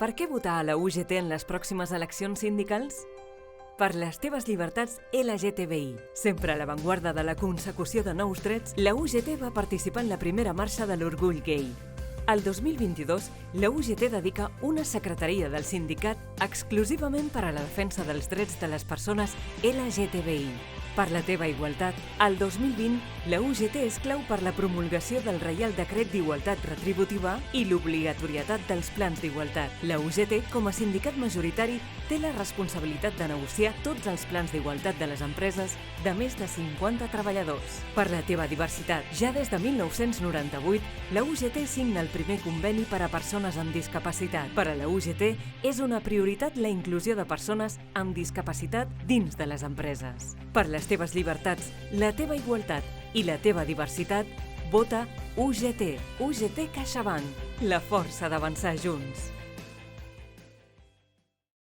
Per què votar a la UGT en les pròximes eleccions sindicals? Per les teves llibertats LGTBI. Sempre a l'avantguarda de la consecució de nous drets, la UGT va participar en la primera marxa de l'orgull gai. El 2022, la UGT dedica una secretaria del sindicat exclusivament per a la defensa dels drets de les persones LGTBI. Per la teva igualtat, el 2020, la UGT és clau per la promulgació del Reial Decret d'Igualtat Retributiva i l'obligatorietat dels plans d'igualtat. La UGT, com a sindicat majoritari, té la responsabilitat de negociar tots els plans d'igualtat de les empreses de més de 50 treballadors. Per la teva diversitat, ja des de 1998, la UGT signa el primer conveni per a persones amb discapacitat. Per a la UGT, és una prioritat la inclusió de persones amb discapacitat dins de les empreses. Per les teves llibertats, la teva igualtat i la teva diversitat, vota UGT. UGT CaixaBank, la força d'avançar junts.